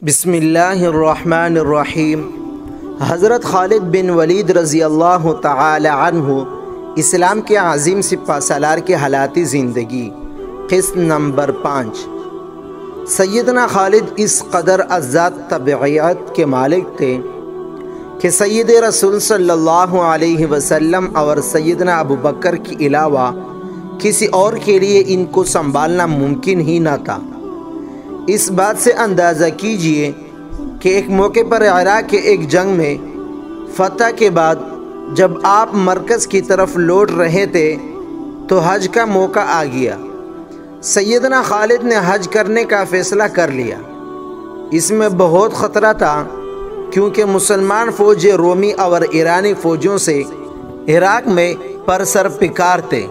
بسم اللہ الرحمن الرحیم۔ حضرت خالد بن ولید رضی اللہ تعالی عنہ اسلام کے عظیم سپہ سالار کے حالات زندگی، قسط نمبر 5۔ سیدنا خالد اس قدر عزت طبیعت کے مالک تھے کہ سید رسول صلی اللہ علیہ وسلم اور سیدنا ابو بکر کے علاوہ کسی اور کے لیے ان کو سنبھالنا ممکن ہی نہ تھا۔ اس بات سے اندازہ کیجئے کہ ایک موقع پر عراق کے ایک جنگ میں فتح کے بعد جب آپ مرکز کی طرف لوٹ رہے تھے تو حج کا موقع آ گیا۔ سیدنا خالد نے حج کرنے کا فیصلہ کر لیا۔ اس میں بہت خطرہ تھا کیونکہ مسلمان فوج رومی اور ایرانی فوجوں سے عراق میں پرسر پکار تھے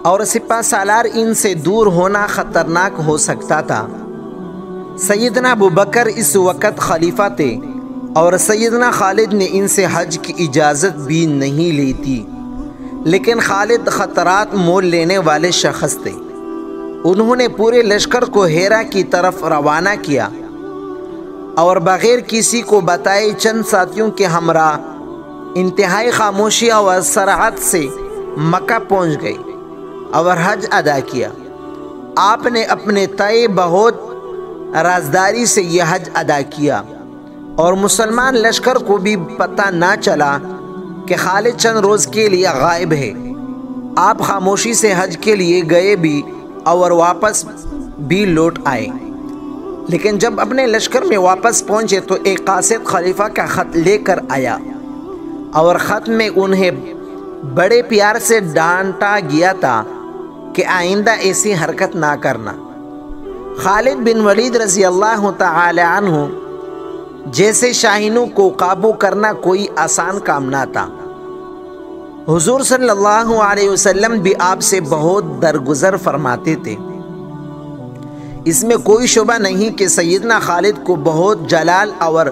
اور سپہ سالار ان سے دور ہونا خطرناک ہو سکتا تھا۔ سیدنا ابو بکر اس وقت خلیفہ تھے اور سیدنا خالد نے ان سے حج کی اجازت بھی نہیں لی تھی، لیکن خالد خطرات مول لینے والے شخص تھے۔ انہوں نے پورے لشکر کو ہیرا کی طرف روانہ کیا اور بغیر کسی کو بتائے چند ساتھیوں کے ہمراہ انتہائی خاموشی اور سرعت سے مکہ پہنچ گئے اور حج ادا کیا۔ آپ نے اپنے طے بہت رازداری سے یہ حج ادا کیا اور مسلمان لشکر کو بھی پتہ نہ چلا کہ خالد چند روز کے لیے غائب ہے۔ آپ خاموشی سے حج کے لیے گئے بھی اور واپس بھی لوٹ آئے، لیکن جب اپنے لشکر میں واپس پہنچے تو ایک قاصد خلیفہ کا خط لے کر آیا اور خط میں انہیں بڑے پیار سے ڈانٹا گیا تھا کہ آئندہ ایسی حرکت نہ کرنا۔ خالد بن ولید رضی اللہ تعالی عنہ جیسے شاہینوں کو قابو کرنا کوئی آسان کام نہ تھا۔ حضور صلی اللہ علیہ وسلم بھی آپ سے بہت درگزر فرماتے تھے۔ اس میں کوئی شبہ نہیں کہ سیدنا خالد کو بہت جلال اور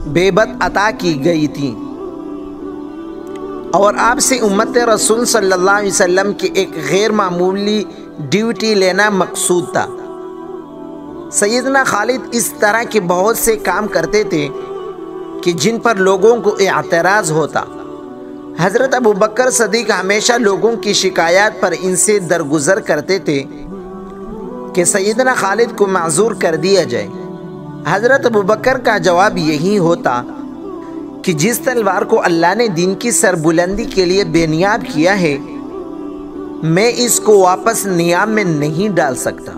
بیبت عطا کی گئی تھی اور آپ سے امت رسول صلی اللہ علیہ وسلم کی ایک غیر معمولی ڈیوٹی لینا مقصود تھا۔ سیدنا خالد اس طرح کے بہت سے کام کرتے تھے کہ جن پر لوگوں کو اعتراض ہوتا۔ حضرت ابو بکر صدیق ہمیشہ لوگوں کی شکایات پر ان سے درگزر کرتے تھے کہ سیدنا خالد کو معذور کر دیا جائے۔ حضرت ابو بکر کا جواب یہی ہوتا کہ جس تلوار کو اللہ نے دین کی سربلندی کے لیے بے نیاب کیا ہے، میں اس کو واپس نیام میں نہیں ڈال سکتا۔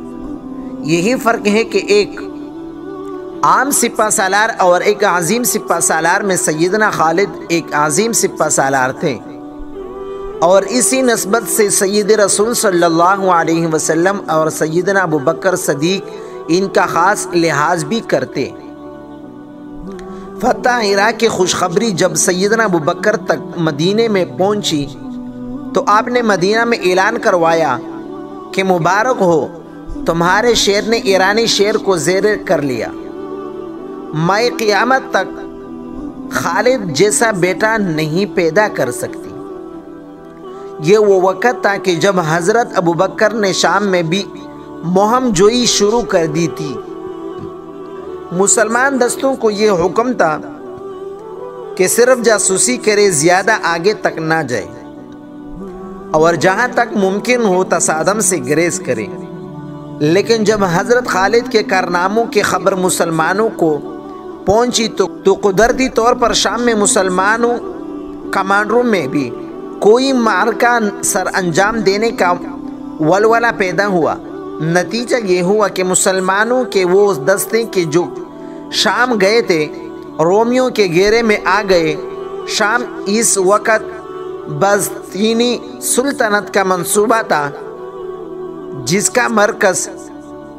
یہی فرق ہے کہ ایک عام سپہ سالار اور ایک عظیم سپہ سالار میں سیدنا خالد ایک عظیم سپہ سالار تھے اور اسی نسبت سے سید رسول صلی اللہ علیہ وسلم اور سیدنا ابو بکر صدیق ان کا خاص لحاظ بھی کرتے۔ فتح عراق کی خوشخبری جب سیدنا ابو بکر تک مدینے میں پہنچی تو آپ نے مدینہ میں اعلان کروایا کہ مبارک ہو، تمہارے شیر نے ایرانی شیر کو زیر کر لیا۔ میں قیامت تک خالد جیسا بیٹا نہیں پیدا کر سکتی۔ یہ وہ وقت تھا کہ جب حضرت ابو بکر نے شام میں بھی مہم جوئی شروع کر دی تھی۔ مسلمان دستوں کو یہ حکم تھا کہ صرف جاسوسی کرے، زیادہ آگے تک نہ جائے اور جہاں تک ممکن ہو تصادم سے گریز کرے۔ لیکن جب حضرت خالد کے کارناموں کی خبر مسلمانوں کو پہنچی تو قدرتی طور پر شام میں مسلمانوں کمانڈروں میں بھی کوئی معرکہ سر انجام دینے کا ولولہ پیدا ہوا۔ نتیجہ یہ ہوا کہ مسلمانوں کے وہ دستے کے جو شام گئے تھے رومیوں کے گھیرے میں آ گئے۔ شام اس وقت بازنطینی سلطنت کا منصوبہ تھا جس کا مرکز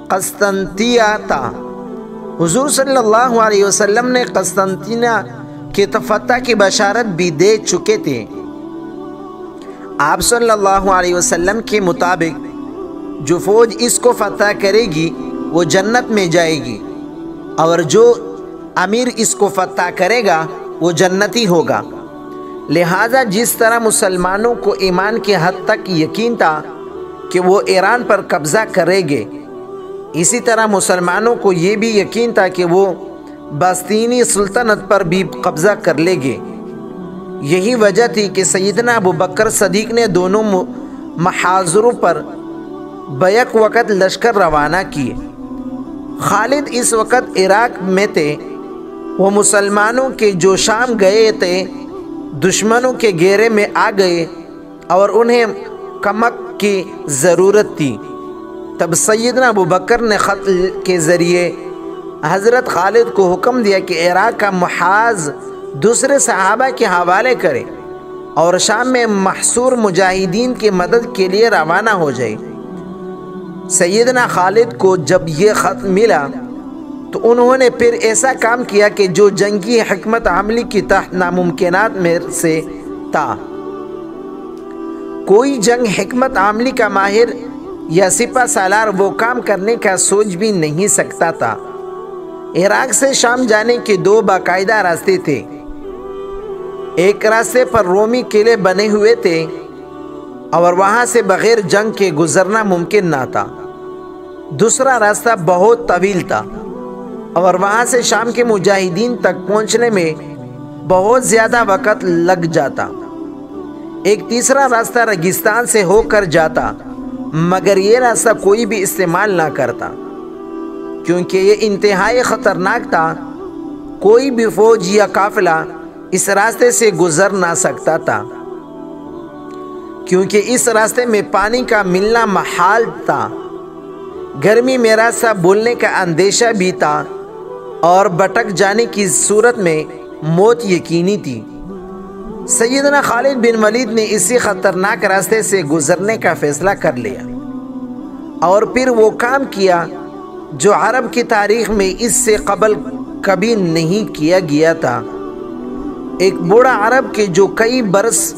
قسطنطنیہ تھا۔ حضور صلی اللہ علیہ وسلم نے قسطنطنیہ کی فتح کی بشارت بھی دے چکے تھے۔ آپ صلی اللہ علیہ وسلم کے مطابق جو فوج اس کو فتح کرے گی وہ جنت میں جائے گی اور جو امیر اس کو فتح کرے گا وہ جنتی ہوگا۔ لہٰذا جس طرح مسلمانوں کو ایمان کی حد تک یقین تھا کہ وہ ایران پر قبضہ کریں گے، اسی طرح مسلمانوں کو یہ بھی یقین تھا کہ وہ باستینی سلطنت پر بھی قبضہ کر لیں گے۔ یہی وجہ تھی کہ سیدنا ابو بکر صدیق نے دونوں محاذروں پر بیک وقت لشکر روانہ کیے۔ خالد اس وقت عراق میں تھے۔ وہ مسلمانوں کے جو شام گئے تھے دشمنوں کے گھیرے میں آ گئے اور انہیں کمک کی ضرورت تھی۔ تب سیدنا ابو بکر نے خط کے ذریعے حضرت خالد کو حکم دیا کہ عراق کا محاذ دوسرے صحابہ کے حوالے کرے اور شام میں محصور مجاہدین کی مدد کے لیے روانہ ہو جائے۔ سیدنا خالد کو جب یہ خط ملا تو انہوں نے پھر ایسا کام کیا کہ جو جنگی حکمت عملی کی تحت ناممکنات میں سے تھا۔ کوئی جنگ حکمت عملی کا ماہر یا سپہ سالار وہ کام کرنے کا سوچ بھی نہیں سکتا تھا۔ عراق سے شام جانے کے دو باقاعدہ راستے تھے۔ ایک راستے پر رومی قلعے بنے ہوئے تھے اور وہاں سے بغیر جنگ کے گزرنا ممکن نہ تھا۔ دوسرا راستہ بہت طویل تھا اور وہاں سے شام کے مجاہدین تک پہنچنے میں بہت زیادہ وقت لگ جاتا۔ ایک تیسرا راستہ ریگستان سے ہو کر جاتا، مگر یہ راستہ کوئی بھی استعمال نہ کرتا کیونکہ یہ انتہائی خطرناک تھا۔ کوئی بھی فوج یا قافلہ اس راستے سے گزر نہ سکتا تھا کیونکہ اس راستے میں پانی کا ملنا محال تھا۔ گرمی میں راستہ بھولنے کا اندیشہ بھی تھا اور بھٹک جانے کی صورت میں موت یقینی تھی۔ سیدنا خالد بن ولید نے اسی خطرناک راستے سے گزرنے کا فیصلہ کر لیا اور پھر وہ کام کیا جو عرب کی تاریخ میں اس سے قبل کبھی نہیں کیا گیا تھا۔ ایک بوڑھا عرب کے جو کئی برس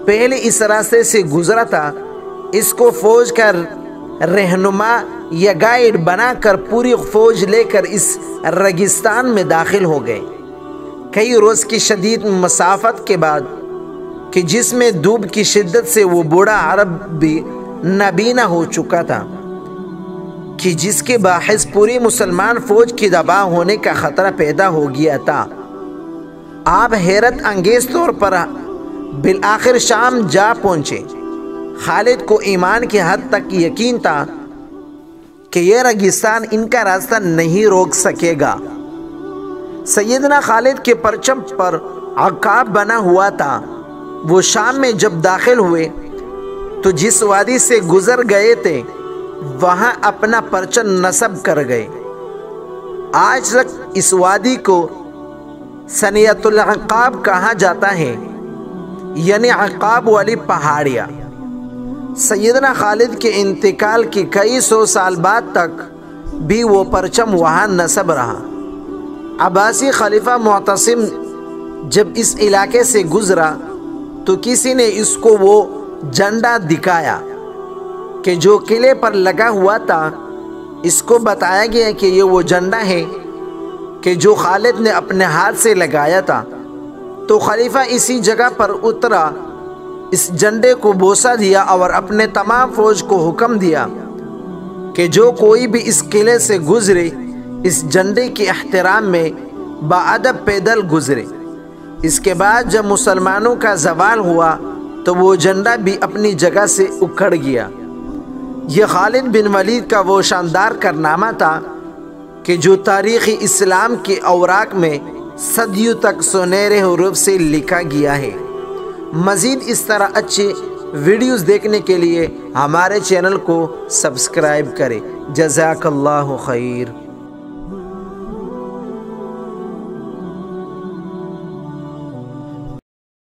پہلے اس راستے سے گزرا تھا، اس کو فوج کا رہنما یا گائیڈ بنا کر پوری فوج لے کر اس ریگستان میں داخل ہو گئے۔ کئی روز کی شدید مسافت کے بعد کہ جس میں دھوپ کی شدت سے وہ بوڑھا عرب بھی نابینا ہو چکا تھا کہ جس کے باعث پوری مسلمان فوج کی تباہ ہونے کا خطرہ پیدا ہو گیا تھا، آپ حیرت انگیز طور پر بالآخر شام جا پہنچے۔ خالد کو ایمان کی حد تک یقین تھا کہ یہ ریگستان ان کا راستہ نہیں روک سکے گا۔ سیدنا خالد کے پرچم پر عقاب بنا ہوا تھا۔ وہ شام میں جب داخل ہوئے تو جس وادی سے گزر گئے تھے وہاں اپنا پرچم نصب کر گئے۔ آج تک اس وادی کو ثنیۃ العقاب کہا جاتا ہے، یعنی عقاب والی پہاڑیاں۔ سیدنا خالد کے انتقال کے کئی سو سال بعد تک بھی وہ پرچم وہاں نصب رہا۔ عباسی خلیفہ معتصم جب اس علاقے سے گزرا تو کسی نے اس کو وہ جھنڈا دکھایا کہ جو قلعے پر لگا ہوا تھا۔ اس کو بتایا گیا کہ یہ وہ جھنڈا ہے کہ جو خالد نے اپنے ہاتھ سے لگایا تھا۔ تو خلیفہ اسی جگہ پر اترا، اس جھنڈے کو بوسہ دیا اور اپنے تمام فوج کو حکم دیا کہ جو کوئی بھی اس قلعے سے گزرے اس جھنڈے کے احترام میں باادب پیدل گزرے۔ اس کے بعد جب مسلمانوں کا زوال ہوا تو وہ جھنڈا بھی اپنی جگہ سے اکھڑ گیا۔ یہ خالد بن ولید کا وہ شاندار کارنامہ تھا کہ جو تاریخ اسلام کے اوراق میں صدیوں تک سنہرے حروف سے لکھا گیا ہے۔ مزید اس طرح اچھے ویڈیوز دیکھنے کے لیے ہمارے چینل کو سبسکرائب کریں۔ جزاک اللہ خیر۔